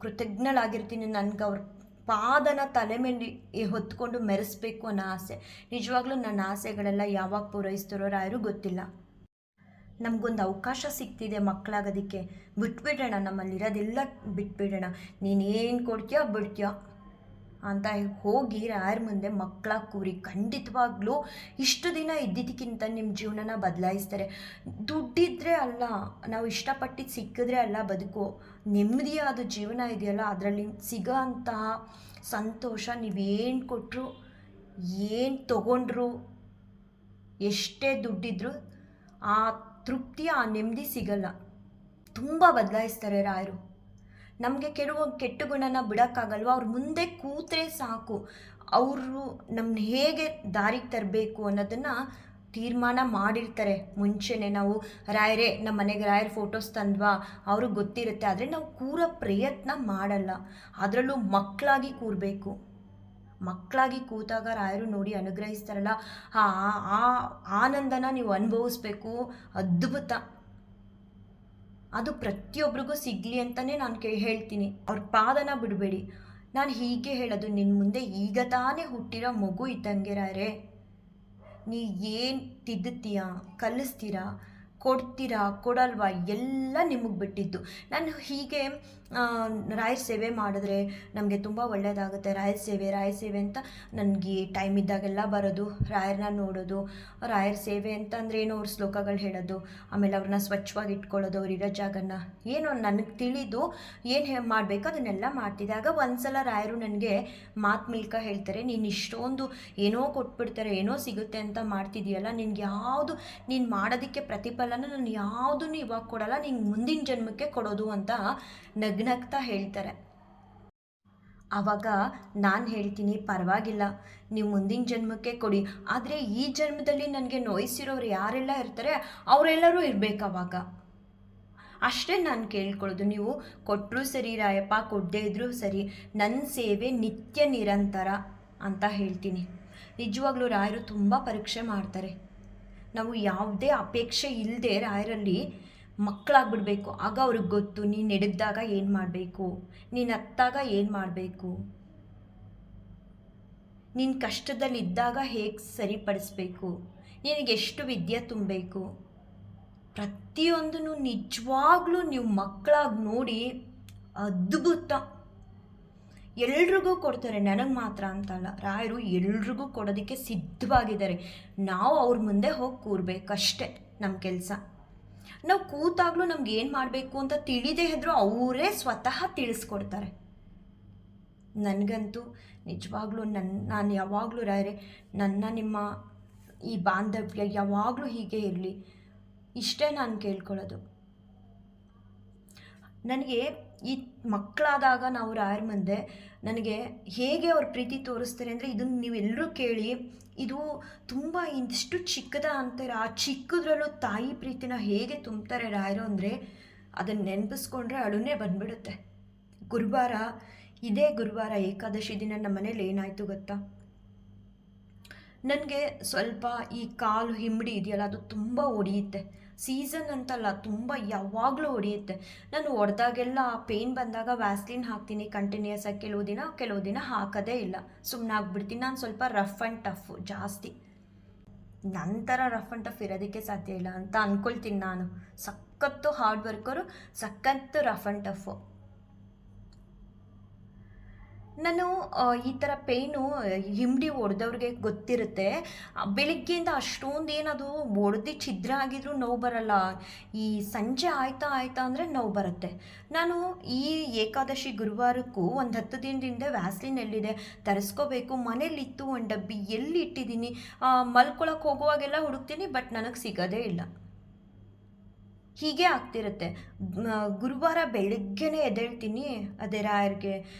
ಕೃತಜ್ಞಳಾಗಿರ್ತೀನಿ. ನನಗೆ ಅವ್ರ ಪಾದನ ತಲೆ ಮೇಲೆ ಹೊತ್ಕೊಂಡು ಮೆರೆಸ್ಬೇಕು ಅನ್ನೋ ಆಸೆ. ನಿಜವಾಗ್ಲೂ ನನ್ನ ಆಸೆಗಳೆಲ್ಲ ಯಾವಾಗ ಪೂರೈಸ್ತಾರೋ ರಾಯರು ಗೊತ್ತಿಲ್ಲ. ನಮಗೊಂದು ಅವಕಾಶ ಸಿಗ್ತಿದೆ ಮಕ್ಕಳಾಗೋದಕ್ಕೆ, ಬಿಟ್ಬಿಡೋಣ, ನಮ್ಮಲ್ಲಿರೋದೆಲ್ಲ ಬಿಟ್ಬಿಡೋಣ, ನೀನೇನು ಕೊಡ್ತೀಯೋ ಬಿಡ್ತೀಯೋ ಅಂತ ಹೋಗಿ ರಾಯರ ಮುಂದೆ ಮಕ್ಕಳಾಗಿ ಕೂರಿ. ಖಂಡಿತವಾಗ್ಲೂ ಇಷ್ಟು ದಿನ ಇದ್ದಿದ್ದಕ್ಕಿಂತ ನಿಮ್ಮ ಜೀವನನ ಬದಲಾಯಿಸ್ತಾರೆ. ದುಡ್ಡಿದ್ರೆ ಅಲ್ಲ, ನಾವು ಇಷ್ಟಪಟ್ಟಿದ್ದು ಸಿಕ್ಕಿದ್ರೆ ಅಲ್ಲ ಬದುಕು, ನೆಮ್ಮದಿಯಾದ ಜೀವನ ಇದೆಯಲ್ಲ ಅದರಲ್ಲಿ ಸಿಗೋ ಅಂತಹ ಸಂತೋಷ ನೀವೇನು ಕೊಟ್ಟರು, ಏನು ತೊಗೊಂಡ್ರು, ಎಷ್ಟೇ ದುಡ್ಡಿದ್ರು ಆ ತೃಪ್ತಿ, ಆ ನೆಮ್ಮದಿ ಸಿಗಲ್ಲ. ತುಂಬ ಬದಲಾಯಿಸ್ತಾರೆ ರಾಯರು. ನಮಗೆ ಕೆಟ್ಟ ಗುಣನ ಬಿಡೋಕ್ಕಾಗಲ್ವ, ಅವ್ರ ಮುಂದೆ ಕೂತ್ರೆ ಸಾಕು, ಅವರು ನಮ್ಮನ್ನ ಹೇಗೆ ದಾರಿಗೆ ತರಬೇಕು ಅನ್ನೋದನ್ನು ತೀರ್ಮಾನ ಮಾಡಿರ್ತಾರೆ ಮುಂಚೆನೇ. ನಾವು ರಾಯರೇ, ನಮ್ಮ ಮನೆಗೆ ರಾಯರ ಫೋಟೋಸ್ ತಂದ್ವಾ, ಅವ್ರಿಗೆ ಗೊತ್ತಿರುತ್ತೆ, ಆದರೆ ನಾವು ಕೂರೋ ಪ್ರಯತ್ನ ಮಾಡಲ್ಲ. ಅದರಲ್ಲೂ ಮಕ್ಕಳಾಗಿ ಕೂರಬೇಕು. ಮಕ್ಕಳಾಗಿ ಕೂತಾಗ ರಾಯರು ನೋಡಿ ಅನುಗ್ರಹಿಸ್ತಾರಲ್ಲ, ಆ ಆನಂದನ ನೀವು ಅನುಭವಿಸ್ಬೇಕು. ಅದ್ಭುತ. ಅದು ಪ್ರತಿಯೊಬ್ಬರಿಗೂ ಸಿಗಲಿ ಅಂತಲೇ ನಾನು ಹೇಳ್ತೀನಿ. ಅವ್ರ ಪಾದನ ಬಿಡಬೇಡಿ. ನಾನು ಹೀಗೆ ಹೇಳೋದು, ನಿನ್ನ ಮುಂದೆ ಈಗ ತಾನೇ ಹುಟ್ಟಿರೋ ಮಗು ಇದ್ದಂಗೆ ರಾಯರೇ. ನೀ ಏನು ತಿದ್ದುತ್ತೀಯಾ, ಕಲಿಸ್ತೀರಾ, ಕೊಡ್ತೀರಾ ಕೊಡಲ್ವಾ ಎಲ್ಲ ನಿಮಗೆ ಬಿಟ್ಟಿದ್ದು. ನಾನು ಹೀಗೆ ರಾಯರ ಸೇವೆ ಮಾಡಿದ್ರೆ ನಮಗೆ ತುಂಬ ಒಳ್ಳೆಯದಾಗುತ್ತೆ, ರಾಯರ ಸೇವೆ ಅಂತ ನನಗೆ ಟೈಮ್ ಇದ್ದಾಗೆಲ್ಲ ಬರೋದು, ರಾಯರನ್ನ ನೋಡೋದು. ರಾಯರ ಸೇವೆ ಅಂತಂದರೆ ಏನೋ ಅವ್ರ ಶ್ಲೋಕಗಳು ಹೇಳೋದು, ಆಮೇಲೆ ಅವ್ರನ್ನ ಸ್ವಚ್ಛವಾಗಿ ಇಟ್ಕೊಳ್ಳೋದು, ಅವ್ರು ಇರೋ ಜಾಗನ ಏನೋ ನನಗೆ ತಿಳಿದು ಏನು ಮಾಡಬೇಕು ಅದನ್ನೆಲ್ಲ ಮಾಡ್ತಿದ್ದೆ. ಆಗ ಒಂದ್ಸಲ ರಾಯರು ನನಗೆ ಮಾತು ಮೂಲಕ ಹೇಳ್ತಾರೆ, ನೀನು ಇಷ್ಟೊಂದು ಏನೋ ಕೊಟ್ಬಿಡ್ತಾರೆ, ಏನೋ ಸಿಗುತ್ತೆ ಅಂತ ಮಾಡ್ತಿದೆಯಲ್ಲ, ನಿನ್ಗೆ ಯಾವುದು ನೀನು ಮಾಡೋದಕ್ಕೆ ಪ್ರತಿಫಲನ ನಾನು ಯಾವುದನ್ನು ಇವಾಗ ಕೊಡಲ್ಲ, ನಿಂಗೆ ಮುಂದಿನ ಜನ್ಮಕ್ಕೆ ಕೊಡೋದು ಅಂತ ನಗ್ನಗ್ತಾ ಹೇಳ್ತಾರೆ. ಆವಾಗ ನಾನು ಹೇಳ್ತೀನಿ, ಪರವಾಗಿಲ್ಲ ನೀವು ಮುಂದಿನ ಜನ್ಮಕ್ಕೆ ಕೊಡಿ, ಆದರೆ ಈ ಜನ್ಮದಲ್ಲಿ ನನಗೆ ನೋಯಿಸಿರೋರು ಯಾರೆಲ್ಲ ಇರ್ತಾರೆ ಅವರೆಲ್ಲರೂ ಇರಬೇಕು ಅವಾಗ. ಅಷ್ಟೇ ನಾನು ಕೇಳ್ಕೊಳ್ಳೋದು. ನೀವು ಕೊಟ್ಟರೂ ಸರಿ ರಾಯಪ್ಪ, ಕೊಡದೇ ಇದ್ರೂ ಸರಿ, ನನ್ನ ಸೇವೆ ನಿತ್ಯ ನಿರಂತರ ಅಂತ ಹೇಳ್ತೀನಿ. ನಿಜವಾಗ್ಲೂ ರಾಯರು ತುಂಬ ಪರೀಕ್ಷೆ ಮಾಡ್ತಾರೆ. ನಾವು ಯಾವುದೇ ಅಪೇಕ್ಷೆ ಇಲ್ಲದೆ ರಾಯರಲ್ಲಿ ಮಕ್ಕಳಾಗ್ಬಿಡ್ಬೇಕು. ಆಗ ಅವ್ರಿಗೆ ಗೊತ್ತು ನೀನು ಎಡಗ್ದಾಗ ಏನು ಮಾಡಬೇಕು, ನೀನು ಹತ್ತಾಗ ಏನು ಮಾಡಬೇಕು, ನೀನು ಕಷ್ಟದಲ್ಲಿದ್ದಾಗ ಹೇಗೆ ಸರಿಪಡಿಸ್ಬೇಕು, ನಿನಗೆ ಎಷ್ಟು ವಿದ್ಯೆ ತುಂಬಬೇಕು, ಪ್ರತಿಯೊಂದನ್ನು ನಿಜವಾಗ್ಲೂ ನೀವು ಮಕ್ಕಳಾಗಿ ನೋಡಿ ಅದ್ಭುತ. ಎಲ್ರಿಗೂ ಕೊಡ್ತಾರೆ, ನನಗೆ ಮಾತ್ರ ಅಂತಲ್ಲ, ರಾಯರು ಎಲ್ರಿಗೂ ಕೊಡೋದಕ್ಕೆ ಸಿದ್ಧವಾಗಿದ್ದಾರೆ. ನಾವು ಅವ್ರ ಮುಂದೆ ಹೋಗಿ ಕೂರ್ಬೇಕಷ್ಟೆ ನಮ್ಮ ಕೆಲಸ. ನಾವು ಕೂತಾಗಲೂ ನಮ್ಗೆ ಏನು ಮಾಡಬೇಕು ಅಂತ ತಿಳಿದೇ ಇದ್ರೂ ಅವರೇ ಸ್ವತಃ ತಿಳಿಸ್ಕೊಡ್ತಾರೆ. ನನಗಂತೂ ನಿಜವಾಗ್ಲೂ ನಾನು ಯಾವಾಗಲೂ ರಾಯರೇ, ನಿಮ್ಮ ಈ ಬಾಂಧವ್ಯ ಯಾವಾಗಲೂ ಹೀಗೆ ಇರಲಿ, ಇಷ್ಟೇ ನಾನು ಕೇಳ್ಕೊಳ್ಳೋದು. ನನಗೆ ಈ ಮಕ್ಕಳಾದಾಗ ನಾವು ರಾಯರ ಮುಂದೆ ನನಗೆ ಹೇಗೆ ಅವ್ರ ಪ್ರೀತಿ ತೋರಿಸ್ತಾರೆ ಅಂದರೆ, ಇದನ್ನು ನೀವೆಲ್ಲರೂ ಕೇಳಿ, ಇದು ತುಂಬ ಇಷ್ಟು ಚಿಕ್ಕದ ಅಂತಾರೆ. ಆ ಚಿಕ್ಕದ್ರಲ್ಲೂ ತಾಯಿ ಪ್ರೀತಿನ ಹೇಗೆ ತುಂಬ್ತಾರೆ ರಾಯರು ಅಂದರೆ, ಅದನ್ನು ನೆನಪಿಸ್ಕೊಂಡ್ರೆ ಅಳುನೇ ಬಂದ್ಬಿಡುತ್ತೆ. ಗುರುವಾರ, ಇದೇ ಗುರುವಾರ ಏಕಾದಶಿ ದಿನ ನಮ್ಮ ಮನೇಲಿ ಏನಾಯಿತು ಗೊತ್ತಾ, ನನಗೆ ಸ್ವಲ್ಪ ಈ ಕಾಲು ಹಿಂಬಡಿ ಇದೆಯಲ್ಲ ಅದು ತುಂಬ ಒಡೆಯುತ್ತೆ. ಸೀಸನ್ ಅಂತಲ್ಲ, ತುಂಬ ಯಾವಾಗಲೂ ಹೊಡೆಯುತ್ತೆ. ನಾನು ಹೊಡೆದಾಗೆಲ್ಲ ಪೇಯ್ನ್ ಬಂದಾಗ ವ್ಯಾಸ್ಲಿನ್ ಹಾಕ್ತೀನಿ ಕಂಟಿನ್ಯೂಸ್ ಆಗಿ. ಕೆಲವು ದಿನ ಹಾಕೋದೇ ಇಲ್ಲ, ಸುಮ್ಮನೆ ಆಗ್ಬಿಡ್ತೀನಿ. ನಾನು ಸ್ವಲ್ಪ ರಫ್ ಆ್ಯಂಡ್ ಟಫ್ ಜಾಸ್ತಿ. ನಂತರ ರಫ್ ಆ್ಯಂಡ್ ಟಫ್ ಇರೋದಕ್ಕೆ ಸಾಧ್ಯ ಇಲ್ಲ ಅಂತ ಅಂದ್ಕೊಳ್ತೀನಿ ನಾನು. ಸಖತ್ತು ಹಾರ್ಡ್ ವರ್ಕರು, ಸಖತ್ತು ರಫ್ ಆ್ಯಂಡ್ ಟಫು. ನಾನು ಈ ಥರ ಪೇಯ್ನು ಹಿಂಬಡಿ ಹೊಡೆದವ್ರಿಗೆ ಗೊತ್ತಿರುತ್ತೆ. ಬೆಳಿಗ್ಗೆಯಿಂದ ಅಷ್ಟೊಂದು ಏನದು ಹೊಡೆದು ಛಿದ್ರ ಆಗಿದ್ರೂ ನೋವು ಬರಲ್ಲ. ಈ ಸಂಜೆ ಆಯ್ತಾ ಅಂದರೆ ನೋವು ಬರುತ್ತೆ. ನಾನು ಈ ಏಕಾದಶಿ ಗುರುವಾರಕ್ಕೂ ಒಂದು 10 ದಿನದಿಂದ ವ್ಯಾಸ್ಲಿನ್ ಎಲ್ಲಿದೆ ತರಿಸ್ಕೋಬೇಕು, ಮನೇಲಿತ್ತು ಒಂದು ಡಬ್ಬಿ, ಎಲ್ಲಿ ಇಟ್ಟಿದ್ದೀನಿ, ಮಲ್ಕೊಳಕ್ಕೆ ಹೋಗುವಾಗೆಲ್ಲ ಹುಡುಕ್ತೀನಿ, ಬಟ್ ನನಗೆ ಸಿಗೋದೇ ಇಲ್ಲ. ಹೀಗೆ ಆಗ್ತಿರುತ್ತೆ. ಗುರುವಾರ ಬೆಳಗ್ಗೆನೇ ಎದ್ದೇಳ್ತೀನಿ, ಅದೇ ರಾಯರಿಗೆ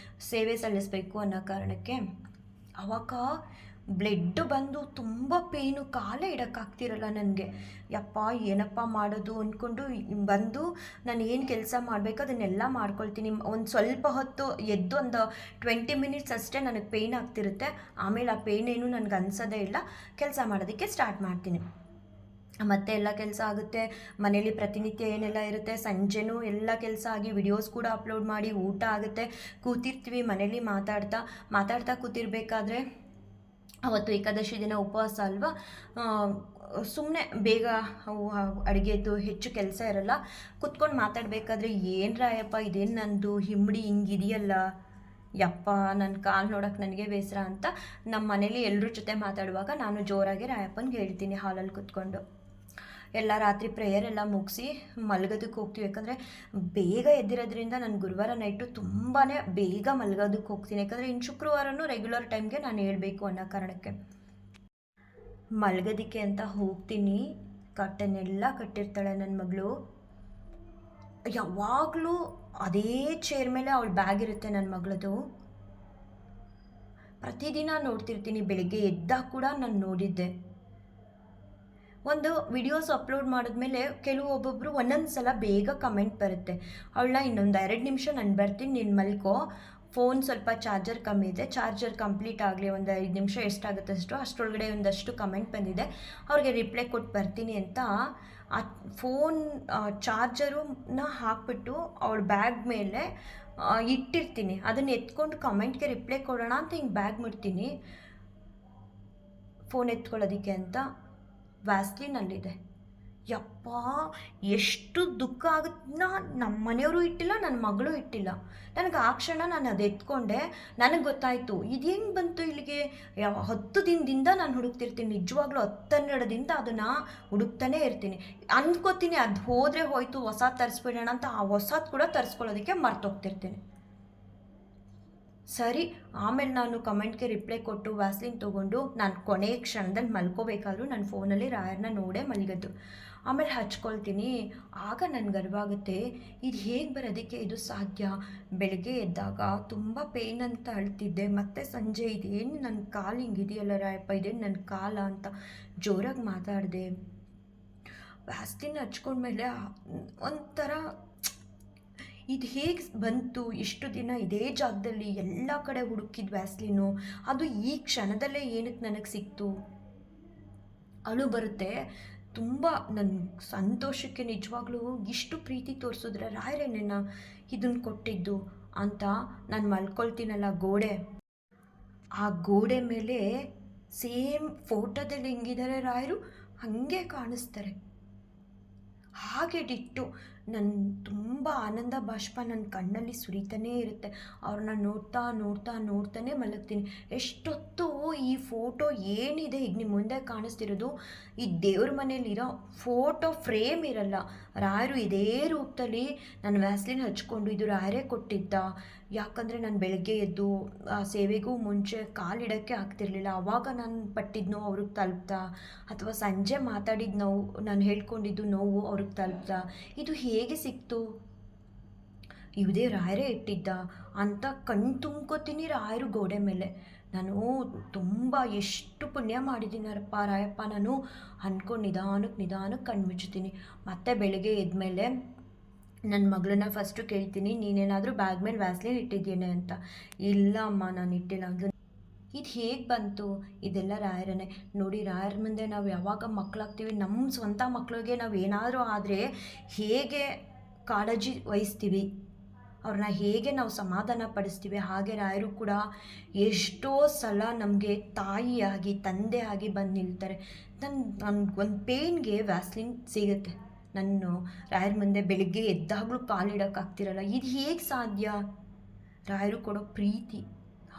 ಸೇವೆ ಸಲ್ಲಿಸಬೇಕು ಅನ್ನೋ ಕಾರಣಕ್ಕೆ. ಆವಾಗ ಬ್ಲಡ್ ಬಂದು ತುಂಬ ಪೇಯ್ನು, ಕಾಲೇ ಇಡೋಕ್ಕಾಗ್ತಿರಲ್ಲ ನನಗೆ. ಯಪ್ಪ ಏನಪ್ಪ ಮಾಡೋದು ಅಂದ್ಕೊಂಡು ಬಂದು ನಾನು ಏನು ಕೆಲಸ ಮಾಡಬೇಕು ಅದನ್ನೆಲ್ಲ ಮಾಡ್ಕೊಳ್ತೀನಿ. ಒಂದು ಸ್ವಲ್ಪ ಹೊತ್ತು ಎದ್ದು ಒಂದು 20 ಮಿನಿಟ್ಸ್ ಅಷ್ಟೇ ನನಗೆ ಪೇಯ್ನ್ ಆಗ್ತಿರುತ್ತೆ. ಆಮೇಲೆ ಆ ಪೇಯ್ನ್ ಏನು ನನಗೆ ಅನಿಸೋದೇ ಇಲ್ಲ. ಕೆಲಸ ಮಾಡೋದಕ್ಕೆ ಸ್ಟಾರ್ಟ್ ಮಾಡ್ತೀನಿ. ಮತ್ತೆ ಎಲ್ಲ ಕೆಲಸ ಆಗುತ್ತೆ. ಮನೇಲಿ ಪ್ರತಿನಿತ್ಯ ಏನೆಲ್ಲ ಇರುತ್ತೆ, ಸಂಜೆನೂ ಎಲ್ಲ ಕೆಲಸ ಆಗಿ ವಿಡಿಯೋಸ್ ಕೂಡ ಅಪ್ಲೋಡ್ ಮಾಡಿ ಊಟ ಆಗುತ್ತೆ. ಕೂತಿರ್ತೀವಿ ಮನೇಲಿ ಮಾತಾಡ್ತಾ ಕೂತಿರ್ಬೇಕಾದ್ರೆ, ಅವತ್ತು ಏಕಾದಶಿ ದಿನ ಉಪವಾಸ ಅಲ್ವಾ, ಸುಮ್ಮನೆ ಬೇಗ ಅಡುಗೆದು ಹೆಚ್ಚು ಕೆಲಸ ಇರಲ್ಲ. ಕೂತ್ಕೊಂಡು ಮಾತಾಡಬೇಕಾದ್ರೆ, ಏನು ರಾಯಪ್ಪ ಇದೇನು ನಂದು ಹಿಂಬಡಿ ಹಿಂಗಿದೆಯಲ್ಲ, ಯಪ್ಪ ನನ್ನ ಕಾಲು ನೋಡೋಕೆ ನನಗೆ ಬೇಸರ ಅಂತ ನಮ್ಮ ಮನೇಲಿ ಎಲ್ಲರ ಜೊತೆ ಮಾತಾಡುವಾಗ ನಾನು ಜೋರಾಗಿ ರಾಯಪ್ಪನಿಗೆ ಹೇಳ್ತೀನಿ ಹಾಲಲ್ಲಿ ಕೂತ್ಕೊಂಡು. ಎಲ್ಲ ರಾತ್ರಿ ಪ್ರೇಯರ್ ಎಲ್ಲ ಮುಗಿಸಿ ಮಲಗೋದಕ್ಕೆ ಹೋಗ್ತೀವಿ. ಯಾಕಂದರೆ ಬೇಗ ಎದ್ದಿರೋದ್ರಿಂದ ನಾನು ಗುರುವಾರ ನೈಟು ತುಂಬಾ ಬೇಗ ಮಲಗೋದಕ್ಕೆ ಹೋಗ್ತೀನಿ. ಯಾಕಂದರೆ ಇನ್ನು ಶುಕ್ರವಾರನೂ ರೆಗ್ಯುಲರ್ ಟೈಮ್ಗೆ ನಾನು ಹೇಳಬೇಕು ಅನ್ನೋ ಕಾರಣಕ್ಕೆ ಮಲಗೋದಕ್ಕೆ ಅಂತ ಹೋಗ್ತೀನಿ. ಕಟ್ಟನ್ನೆಲ್ಲ ಕಟ್ಟಿರ್ತಾಳೆ ನನ್ನ ಮಗಳು. ಯಾವಾಗಲೂ ಅದೇ ಚೇರ್ ಮೇಲೆ ಅವಳ ಬ್ಯಾಗ್ ಇರುತ್ತೆ ನನ್ನ ಮಗಳದು. ಪ್ರತಿದಿನ ನೋಡ್ತಿರ್ತೀನಿ. ಬೆಳಗ್ಗೆ ಎದ್ದಾಗ ಕೂಡ ನಾನು ನೋಡಿದ್ದೆ. ಒಂದು ವಿಡಿಯೋಸ್ ಅಪ್ಲೋಡ್ ಮಾಡಿದ್ಮೇಲೆ ಒಬ್ಬೊಬ್ಬರು ಒಂದೊಂದು ಸಲ ಬೇಗ ಕಮೆಂಟ್ ಬರುತ್ತೆ, ಅವಳನ್ನ ಇನ್ನೊಂದು 2 ನಿಮಿಷ ನಾನು ಬರ್ತೀನಿ, ನೀನು ಮಲ್ಕೋ, ಫೋನ್ ಸ್ವಲ್ಪ ಚಾರ್ಜರ್ ಕಮ್ಮಿ ಇದೆ, ಚಾರ್ಜರ್ ಕಂಪ್ಲೀಟ್ ಆಗಲಿ, ಒಂದು 5 ನಿಮಿಷ ಎಷ್ಟಾಗುತ್ತೆ ಅಷ್ಟರೊಳಗಡೆ ಒಂದಷ್ಟು ಕಮೆಂಟ್ ಬಂದಿದೆ, ಅವ್ರಿಗೆ ರಿಪ್ಲೈ ಕೊಟ್ಟು ಬರ್ತೀನಿ ಅಂತ ಆ ಫೋನ್ ಚಾರ್ಜರನ್ನ ಹಾಕ್ಬಿಟ್ಟು ಅವಳ ಬ್ಯಾಗ್ ಮೇಲೆ ಇಟ್ಟಿರ್ತೀನಿ. ಅದನ್ನು ಎತ್ಕೊಂಡು ಕಮೆಂಟ್ಗೆ ರಿಪ್ಲೈ ಕೊಡೋಣ ಅಂತ ಹಿಂಗೆ ಬ್ಯಾಗ್ ಮಾಡ್ತೀನಿ. ಫೋನ್ ಎತ್ಕೊಳ್ಳೋದಕ್ಕೆ ಅಂತ ವ್ಯಾಸ್ಲಿನ್ ಅಲ್ಲಿದೆ. ಯಪ್ಪ, ಎಷ್ಟು ದುಃಖ ಆಗುತ್ತೆ. ನಮ್ಮ ಮನೆಯವರು ಇಟ್ಟಿಲ್ಲ, ನನ್ನ ಮಗಳು ಇಟ್ಟಿಲ್ಲ. ನನಗೆ ಆ ಕ್ಷಣ ನಾನು ಅದು ಎತ್ಕೊಂಡೆ. ನನಗೆ ಗೊತ್ತಾಯಿತು ಇದು ಹೆಂಗೆ ಬಂತು ಇಲ್ಲಿಗೆ. 10 ದಿನದಿಂದ ನಾನು ಹುಡುಕ್ತಿರ್ತೀನಿ, ನಿಜವಾಗ್ಲೂ 10-12 ದಿನದಿಂದ ಅದನ್ನು ಹುಡುಕ್ತಾನೇ ಇರ್ತೀನಿ. ಅಂದ್ಕೋತೀನಿ ಅದು ಹೋದರೆ ಹೋಯ್ತು, ಹೊಸ ತರಿಸ್ಬಿಡೋಣ ಅಂತ. ಆ ಹೊಸದು ಕೂಡ ತರಿಸ್ಕೊಳ್ಳೋದಕ್ಕೆ ಮರ್ತೋಗ್ತಿರ್ತೀನಿ. ಸರಿ, ಆಮೇಲೆ ನಾನು ಕಮೆಂಟ್ಗೆ ರಿಪ್ಲೈ ಕೊಟ್ಟು ವ್ಯಾಸ್ಲಿನ್ ತೊಗೊಂಡು ನಾನು ಕೊನೆಯ ಕ್ಷಣದಲ್ಲಿ ಮಲ್ಕೋಬೇಕಾದ್ರೂ ನನ್ನ ಫೋನಲ್ಲಿ ರಾಯರ್ನ ನೋಡೇ ಮಲಗಿದ್ದು. ಆಮೇಲೆ ಹಚ್ಕೊಳ್ತೀನಿ. ಆಗ ನನಗೆ ಅರಿವಾಗುತ್ತೆ ಇದು ಹೇಗೆ ಬರೋದಕ್ಕೆ ಇದು ಸಾಧ್ಯ. ಬೆಳಗ್ಗೆ ಎದ್ದಾಗ ತುಂಬ ಪೇಯ್ನ್ ಅಂತ ಅಳ್ತಿದ್ದೆ. ಮತ್ತು ಸಂಜೆ ಇದೇನು ನನ್ನ ಕಾಲು ಹಿಂಗಿದೆಯಲ್ಲ ರಾಯಪ್ಪ, ಇದೇನು ನನ್ನ ಕಾಲ ಅಂತ ಜೋರಾಗಿ ಮಾತಾಡಿದೆ. ವ್ಯಾಸ್ಲಿನ್ ಹಚ್ಕೊಂಡ್ಮೇಲೆ ಒಂಥರ ಇದು ಹೇಗೆ ಬಂತು. ಇಷ್ಟು ದಿನ ಇದೇ ಜಾಗದಲ್ಲಿ ಎಲ್ಲ ಕಡೆ ಹುಡುಕಿದ ವ್ಯಾಸ್ಲಿನು, ಅದು ಈ ಕ್ಷಣದಲ್ಲೇ ಏನಕ್ಕೆ ನನಗೆ ಸಿಕ್ತು. ಅಳು ಬರುತ್ತೆ ತುಂಬ. ನನ್ನ ಸಂತೋಷಕ್ಕೆ ನಿಜವಾಗ್ಲೂ ಇಷ್ಟು ಪ್ರೀತಿ ತೋರಿಸಿದ್ರೆ ರಾಯರೇನೇನ ಇದನ್ನು ಕೊಟ್ಟಿದ್ದು ಅಂತ ನಾನು ಮಲ್ಕೊಳ್ತೀನಲ್ಲ ಗೋಡೆ, ಆ ಗೋಡೆ ಮೇಲೆ ಸೇಮ್ ಫೋಟೋದಲ್ಲಿ ಹೆಂಗಿದ್ದಾರೆ ರಾಯರು ಹಾಗೆ ಕಾಣಿಸ್ತಾರೆ. ಹಾಗೆ ಡಿಟ್ಟು. ನನ್ನ ತುಂಬ ಆನಂದ ಬಾಷ್ಪ ನನ್ನ ಕಣ್ಣಲ್ಲಿ ಸುರಿತಾನೇ ಇರುತ್ತೆ. ಅವ್ರನ್ನ ನೋಡ್ತಾ ನೋಡ್ತಾ ನೋಡ್ತಾನೆ ಮಲಗ್ತೀನಿ. ಎಷ್ಟೊತ್ತು ಈ ಫೋಟೋ ಏನಿದೆ ಈಗ ನಿಮ್ಮ ಮುಂದೆ ಕಾಣಿಸ್ತಿರೋದು, ಈ ದೇವ್ರ ಮನೇಲಿರೋ ಫೋಟೋ ಫ್ರೇಮ್ ಇರಲ್ಲ. ರಾಯರು ಇದೇ ರೂಪದಲ್ಲಿ ನಾನು ವ್ಯಾಸ್ಲಿನ್ ಹಚ್ಕೊಂಡು ಇದು ರಾಯರೇ ಕೊಟ್ಟಿದ್ದ. ಯಾಕಂದರೆ ನಾನು ಬೆಳಗ್ಗೆ ಎದ್ದು ಆ ಸೇವೆಗೂ ಮುಂಚೆ ಕಾಲಿಡೋಕ್ಕೆ ಆಗ್ತಿರ್ಲಿಲ್ಲ. ಆವಾಗ ನಾನು ಪಟ್ಟಿದ್ದು ನೋವು ಅವ್ರಿಗೆ ತಲುಪ್ತಾ, ಅಥವಾ ಸಂಜೆ ಮಾತಾಡಿದ ನೋವು, ನಾನು ಹೇಳ್ಕೊಂಡಿದ್ದು ನೋವು ಅವ್ರಿಗೆ ತಲುಪ್ತಾ, ಇದು ಹೇಗೆ ಸಿಕ್ತು, ಇವುದೇ ರಾಯರೇ ಇಟ್ಟಿದ್ದ ಅಂತ ಕಣ್ಣು ತುಂಬ್ಕೋತೀನಿ ರಾಯರು ಗೋಡೆ ಮೇಲೆ. ನಾನು ತುಂಬ ಎಷ್ಟು ಪುಣ್ಯ ಮಾಡಿದ್ದೀನಪ್ಪ ರಾಯಪ್ಪ ನಾನು ಅಂದ್ಕೊಂಡು ನಿಧಾನಕ್ಕೆ ಕಣ್ಣು ಮುಚ್ಚುತ್ತೀನಿ. ಮತ್ತು ಬೆಳಗ್ಗೆ ಎದ್ಮೇಲೆ ನನ್ನ ಮಗಳನ್ನ ಫಸ್ಟು ಕೇಳ್ತೀನಿ, ನೀನೇನಾದರೂ ಬ್ಯಾಗ್ ಮೇಲೆ ವ್ಯಾಸ್ಲಿನ್ ಇಟ್ಟಿದ್ದೇನೆ ಅಂತ. ಇಲ್ಲ ಅಮ್ಮ, ನಾನು ಇಟ್ಟಿಲ್ಲ ಅಂದ್ಲು. ಇದು ಹೇಗೆ ಬಂತು, ಇದೆಲ್ಲ ರಾಯರನೇ ನೋಡಿ. ರಾಯರ ಮುಂದೆ ನಾವು ಯಾವಾಗ ಮಕ್ಕಳಾಗ್ತೀವಿ, ನಮ್ಮ ಸ್ವಂತ ಮಕ್ಕಳಿಗೆ ನಾವು ಏನಾದರೂ ಆದರೆ ಹೇಗೆ ಕಾಳಜಿ ವಹಿಸ್ತೀವಿ, ಅವ್ರನ್ನ ಹೇಗೆ ನಾವು ಸಮಾಧಾನ ಪಡಿಸ್ತೀವಿ, ಹಾಗೆ ರಾಯರು ಕೂಡ ಎಷ್ಟೋ ಸಲ ನಮಗೆ ತಾಯಿಯಾಗಿ ತಂದೆಯಾಗಿ ಬಂದು ನಿಲ್ತಾರೆ. ನನಗೊಂದು ಪೇಯ್ನ್ಗೆ ವ್ಯಾಸ್ಲಿನ್ ಸಿಗುತ್ತೆ. ನಾನು ರಾಯರ ಮುಂದೆ ಬೆಳಗ್ಗೆ ಎದ್ದಾಗಲೂ ಕಾಲಿಡೋಕ್ಕಾಗ್ತಿರಲ್ಲ. ಇದು ಹೇಗೆ ಸಾಧ್ಯ. ರಾಯರು ಕೊಡೋ ಪ್ರೀತಿ.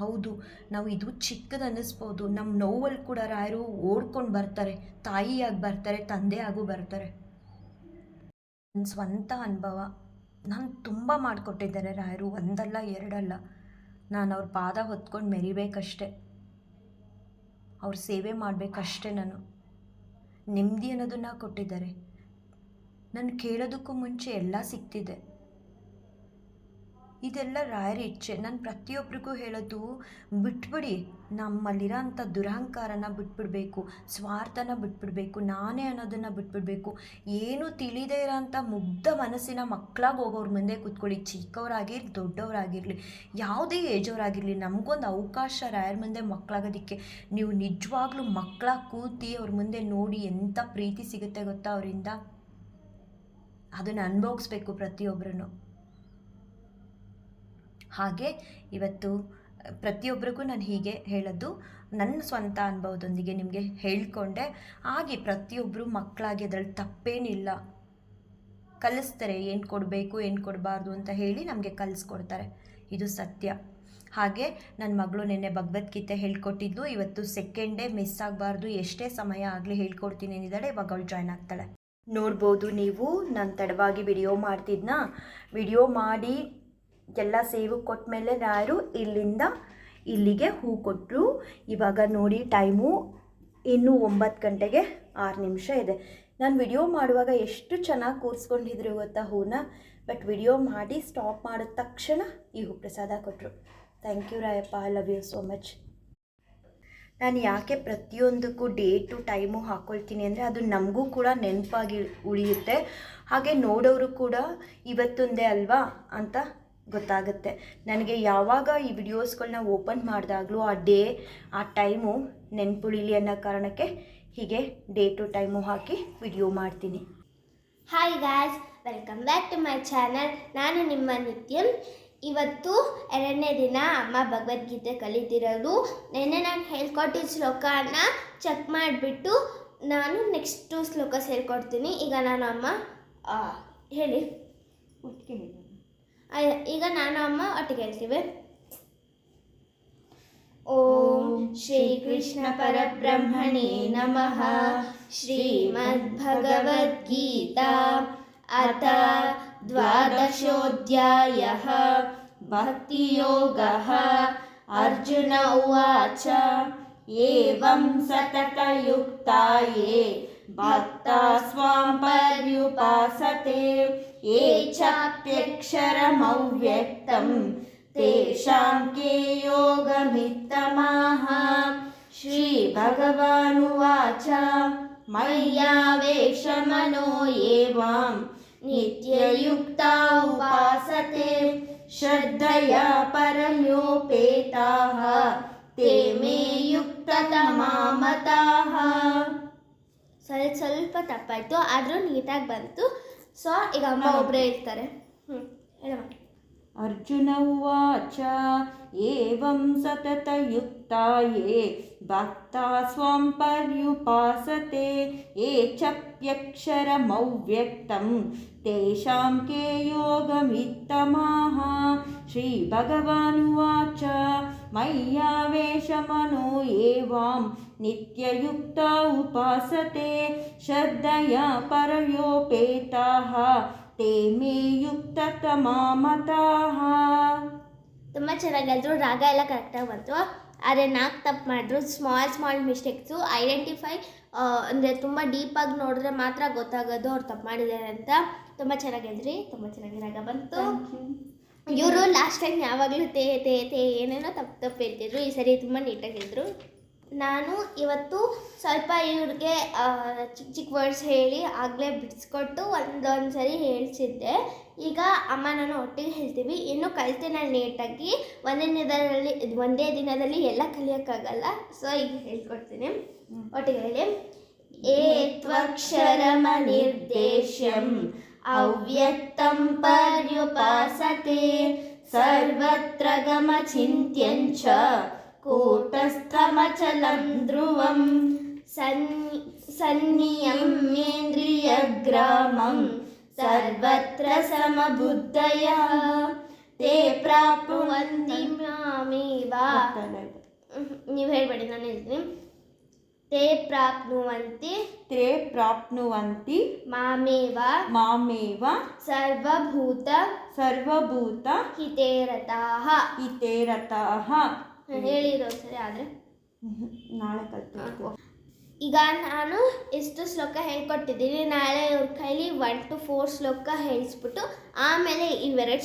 ಹೌದು, ನಾವು ಇದು ಚಿಕ್ಕದು ಅನ್ನಿಸ್ಬೋದು, ನಮ್ಮ ನೋವಲ್ಲಿ ಕೂಡ ರಾಯರು ಓಡ್ಕೊಂಡು ಬರ್ತಾರೆ, ತಾಯಿಯಾಗಿ ಬರ್ತಾರೆ, ತಂದೆಯಾಗೂ ಬರ್ತಾರೆ. ನನ್ನ ಸ್ವಂತ ಅನುಭವ. ನಾನು ತುಂಬ ಮಾಡಿಕೊಟ್ಟಿದ್ದಾರೆ ರಾಯರು, ಒಂದಲ್ಲ ಎರಡಲ್ಲ. ನಾನು ಅವ್ರ ಪಾದ ಹೊತ್ಕೊಂಡು ಮೆರಿಬೇಕಷ್ಟೆ, ಅವ್ರ ಸೇವೆ ಮಾಡಬೇಕಷ್ಟೆ. ನಾನು ನೆಮ್ಮದಿ ಅನ್ನೋದನ್ನು ಕೊಟ್ಟಿದ್ದಾರೆ. ನಾನು ಕೇಳೋದಕ್ಕೂ ಮುಂಚೆ ಎಲ್ಲ ಸಿಗ್ತಿದೆ. ಇದೆಲ್ಲ ರಾಯರ ಇಚ್ಛೆ. ನಾನು ಪ್ರತಿಯೊಬ್ಬರಿಗೂ ಹೇಳೋದು, ಬಿಟ್ಬಿಡಿ, ನಮ್ಮಲ್ಲಿರೋ ಅಂಥ ದುರಹಂಕಾರನ ಬಿಟ್ಬಿಡಬೇಕು, ಸ್ವಾರ್ಥನ ಬಿಟ್ಬಿಡಬೇಕು, ನಾನೇ ಅನ್ನೋದನ್ನು ಬಿಟ್ಬಿಡಬೇಕು. ಏನೂ ತಿಳಿದೇ ಇರೋ ಅಂಥ ಮುಗ್ಧ ಮನಸ್ಸಿನ ಮಕ್ಕಳಾಗಿ ಹೋಗೋರ ಮುಂದೆ ಕೂತ್ಕೊಳ್ಳಿ. ಚಿಕ್ಕವರಾಗಿರಲಿ, ದೊಡ್ಡವರಾಗಿರಲಿ, ಯಾವುದೇ ಏಜವರಾಗಿರಲಿ, ನಮಗೊಂದು ಅವಕಾಶ ರಾಯರ ಮುಂದೆ ಮಕ್ಕಳಾಗೋದಕ್ಕೆ. ನೀವು ನಿಜವಾಗ್ಲೂ ಮಕ್ಕಳಾಗಿ ಕೂತಿ ಅವ್ರ ಮುಂದೆ ನೋಡಿ ಎಂಥ ಪ್ರೀತಿ ಸಿಗುತ್ತೆ ಗೊತ್ತಾ ಅವರಿಂದ. ಅದನ್ನು ಅನುಭವಿಸ್ಬೇಕು ಪ್ರತಿಯೊಬ್ಬರೂ. ಹಾಗೆ ಇವತ್ತು ಪ್ರತಿಯೊಬ್ಬರಿಗೂ ನಾನು ಹೀಗೆ ಹೇಳೋದು, ನನ್ನ ಸ್ವಂತ ಅನುಭವದೊಂದಿಗೆ ನಿಮಗೆ ಹೇಳ್ಕೊಂಡೆ. ಹಾಗೆ ಪ್ರತಿಯೊಬ್ಬರು ಮಕ್ಕಳಾಗಿ ಅದರಲ್ಲಿ ತಪ್ಪೇನಿಲ್ಲ. ಕಲಿಸ್ತಾರೆ, ಏನು ಕೊಡಬೇಕು ಏನು ಕೊಡಬಾರ್ದು ಅಂತ ಹೇಳಿ ನಮಗೆ ಕಲಿಸ್ಕೊಡ್ತಾರೆ, ಇದು ಸತ್ಯ. ಹಾಗೆ ನನ್ನ ಮಗಳು ನಿನ್ನೆ ಭಗವದ್ಗೀತೆ ಹೇಳ್ಕೊಟ್ಟಿದ್ದು, ಇವತ್ತು ಸೆಕೆಂಡ್ ಡೇ ಮಿಸ್ ಆಗಬಾರ್ದು, ಎಷ್ಟೇ ಸಮಯ ಆಗಲಿ ಹೇಳ್ಕೊಡ್ತೀನಿ ಏನಿದ್ದಾಳೆ. ಇವಾಗ ಅವಳು ಜಾಯ್ನ್ ಆಗ್ತಾಳೆ. ನೋಡ್ಬೋದು ನೀವು, ನಾನು ತಡವಾಗಿ ವಿಡಿಯೋ ಮಾಡ್ತಿದ್ನ. ವಿಡಿಯೋ ಮಾಡಿ ಎಲ್ಲ ಸೇವು ಕೊಟ್ಟ ಮೇಲೆ ರಾಯರು ಇಲ್ಲಿಂದ ಇಲ್ಲಿಗೆ ಹೂ ಕೊಟ್ಟರು. ಇವಾಗ ನೋಡಿ ಟೈಮು ಇನ್ನೂ 9 ಗಂಟೆಗೆ 6 ನಿಮಿಷ ಇದೆ. ನಾನು ವಿಡಿಯೋ ಮಾಡುವಾಗ ಎಷ್ಟು ಚೆನ್ನಾಗಿ ಕೂರಿಸ್ಕೊಂಡಿದ್ರು ಗೊತ್ತಾ ಹೂನ. ಬಟ್ ವಿಡಿಯೋ ಮಾಡಿ ಸ್ಟಾಪ್ ಮಾಡಿದ ತಕ್ಷಣ ಈ ಹೂ ಪ್ರಸಾದ ಕೊಟ್ಟರು. Thank you Rayappa, I love you so much. ನಾನು ಯಾಕೆ ಪ್ರತಿಯೊಂದಕ್ಕೂ ಡೇಟು ಟೈಮು ಹಾಕ್ಕೊಳ್ತೀನಿ ಅಂದರೆ ಅದು ನಮಗೂ ಕೂಡ ನೆನಪಾಗಿ ಉಳಿಯುತ್ತೆ. ಹಾಗೆ ನೋಡೋರು ಕೂಡ ಇವತ್ತೊಂದೇ ಅಲ್ವಾ ಅಂತ ಗೊತ್ತಾಗುತ್ತೆ. ನನಗೆ ಯಾವಾಗ ಈ ವಿಡಿಯೋಸ್ಗಳನ್ನ ಓಪನ್ ಮಾಡಿದಾಗಲೂ ಆ ಡೇ ಆ ಟೈಮು ನೆನಪುಳಿಲಿ ಅನ್ನೋ ಕಾರಣಕ್ಕೆ ಹೀಗೆ ಡೇಟು ಟೈಮು ಹಾಕಿ ವಿಡಿಯೋ ಮಾಡ್ತೀನಿ. Hi guys, welcome back to my channel. ನಾನು ನಿಮ್ಮ ನಿತ್ಯಂ. ಇವತ್ತು 2ನೇ ದಿನ ಅಮ್ಮ ಭಗವದ್ಗೀತೆ ಕಲಿತಿರೋದು. ನೆನ್ನೆ ನಾನು ಹೇಳ್ಕೊಟ್ಟಿದ್ದ ಶ್ಲೋಕನ ಚೆಕ್ ಮಾಡಿಬಿಟ್ಟು ನಾನು ನೆಕ್ಸ್ಟು ಶ್ಲೋಕ ಸೇರ್ಕೊಡ್ತೀನಿ. ಈಗ ನಾನು ಅಮ್ಮ ಹೇಳಿ. ಈಗ ನಾನು ಅಮ್ಮ ಒಟ್ಟಿಗೆ ಹೇಳ್ತೀವಿ. ಓಂ ಶ್ರೀ ಕೃಷ್ಣ ಪರಬ್ರಹ್ಮಣೇ ನಮಃ. ಶ್ರೀಮದ್ಭಗವದ್ಗೀತಾ ಅಥ ದ್ವಾದಶೋಧ್ಯಾಯಃ ಭಕ್ತಿಯೋಗಃ. ಅರ್ಜುನ ಉವಾಚ ಏವಂ ಸತತಯುಕ್ತಾಯೇ ಭಕ್ತಾ ಸ್ವಾಂ ಪರ್ಯುಪಾಸತೆ ಯೇ ಚಾಪ್ಯಕ್ಷರಮವ್ಯಕ್ತಂ ತೇಷಾಂ ಕೆ ಯೋಗಮಿತ್ತಮಾಹ. ಶ್ರೀ ಭಗವಾನುವಾಚ ಮಯ್ಯಾವೇಶಮನೋ ಯೇವಾಂ ನಿತ್ಯಯುಕ್ತಾ ಉಪಾಸತೆ ಶ್ರದ್ಧಯಾ ಪರಯೋಪೇತಾಃ ತೇ ಮೇ ಯುಕ್ತತಮಾ ಮತಾಃ. ಸ್ವಲ್ಪ ತಪ್ಪಾಯಿತು, ಆದರೂ ನೀಟಾಗಿ ಬಂತು. ಸೊ ಈಗ ಅಮ್ಮ ಒಬ್ಬರೇ ಹೇಳ್ತಾರೆ. ಹೇಳಮ್ಮ. ಅರ್ಜುನ ಉವಾಚ ಏವಂ ಸತತಯುಕ್ತಾಯೇ ಭಕ್ತಾ ಸ್ವಾಂ ಪರ್ಯುಪಾಸತೆ ಯೇ ಚಾಪ್ಯಕ್ಷರಮವ್ಯಕ್ತಂ ತೇಷಾಂ ಕೆ ಯೋಗಮಿತ್ತಮಾಹ. ಶ್ರೀ ಭಗವಾನುವಾಚ ಮಯ್ಯಾವೇಶಮನೋ ಯೇವಾಂ ನಿತ್ಯಯುಕ್ತಾ ಉಪಾಸತೆ ಶ್ರದ್ಧಯಾ ಪರಯೋಪೇತಾಃ ತೇ ಮೇ ಯುಕ್ತತಮಾ ಮತಾಃ. ತುಂಬ ಚೆನ್ನಾಗಾದ್ರು, ರಾಗ ಎಲ್ಲ ಕರೆಕ್ಟಾಗಿ ಬಂತು. ಆದರೆ 4 ತಪ್ಪು ಮಾಡಿದ್ರು. ಸ್ಮಾಲ್ ಮಿಸ್ಟೇಕ್ಸು ಐಡೆಂಟಿಫೈ ಅಂದರೆ ತುಂಬ ಡೀಪಾಗಿ ನೋಡಿದ್ರೆ ಮಾತ್ರ ಗೊತ್ತಾಗೋದು ಅವ್ರು ತಪ್ಪು ಮಾಡಿದ್ದಾರೆ ಅಂತ. ತುಂಬ ಚೆನ್ನಾಗಿದ್ರಿ, ತುಂಬ ಚೆನ್ನಾಗಿ ರಾಗ ಬಂತು. ಇವರು ಲಾಸ್ಟ್ ಟೈಮ್ ಯಾವಾಗಲೂ ತೇ ತೇ ತೇ ಏನೇನೋ ತಪ್ಪು ಹೇಳ್ತಿದ್ರು. ಈ ಸರಿ ತುಂಬ ನೀಟಾಗಿದ್ರು. ನಾನು ಇವತ್ತು ಸ್ವಲ್ಪ ಇವ್ರಿಗೆ ಚಿಕ್ಕ ವರ್ಡ್ಸ್ ಹೇಳಿ ಆಗಲೇ ಬಿಡಿಸ್ಕೊಟ್ಟು ಒಂದೊಂದು ಸರಿ ಹೇಳ್ಸಿದ್ದೆ. ಈಗ ಅಮ್ಮ ನಾನು ಒಟ್ಟಿಗೆ ಹೇಳ್ತೀವಿ. ಇನ್ನೂ ಕಲಿತೆ ನಾನು ನೀಟಾಗಿ ಒಂದೇ ದಿನದಲ್ಲಿ ಎಲ್ಲ ಕಲಿಯೋಕ್ಕಾಗಲ್ಲ. ಸೊ ಈಗ ಹೇಳ್ಕೊಡ್ತೀನಿ, ಒಟ್ಟಿಗೆ ಹೇಳಿ. ಏತ್ವಕ್ಷರಮನಿರ್ದೇಶ್ಯಂ ಅವ್ಯಕ್ತಂ ಪರ್ಯುಪಾಸತೆ ಸರ್ವತ್ರ ಗಮಚಿಂತ್ಯಂಚ ಕೂಟಸ್ಥಮಚಲಂ ಧ್ರುವಂ ಸನ್ನಿಯಮ್ಯೇಂದ್ರಿಯಗ್ರಾಮಂ ಸರ್ವತ್ರ ಸಮಬುದ್ಧಯಃ ತೇ ಪ್ರಾಪ್ನುವಂತಿ ಮಾಮೇವ. ನೀವು ಹೇಳ್ಬೇಡಿ, ನಾನು ಹೇಳ್ತೀನಿ. ತೇ ಪ್ರಾಪ್ನುವಂತಿ ಮಾಮೇವ ಸರ್ವಭೂತ ಹಿತೇರತಾಃ. ಹೇಳಿರೋ ಸರಿ, ಆದರೆ ನಾಳೆ ಕಲ್ತು. ಈಗ ನಾನು ಎಷ್ಟು ಶ್ಲೋಕ ಹೇಳ್ಕೊಟ್ಟಿದ್ದೀನಿ. ನಾಳೆ ಇವ್ರ ಕೈಲಿ 1 to 4 ಶ್ಲೋಕ ಹೇಳಿಸ್ಬಿಟ್ಟು ಆಮೇಲೆ ಇವೆರಡು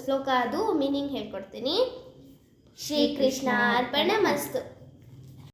ಶ್ಲೋಕ ಅದು ಮೀನಿಂಗ್ ಹೇಳ್ಕೊಡ್ತೀನಿ. ಶ್ರೀಕೃಷ್ಣ ಅರ್ಪಣಮಸ್ತು.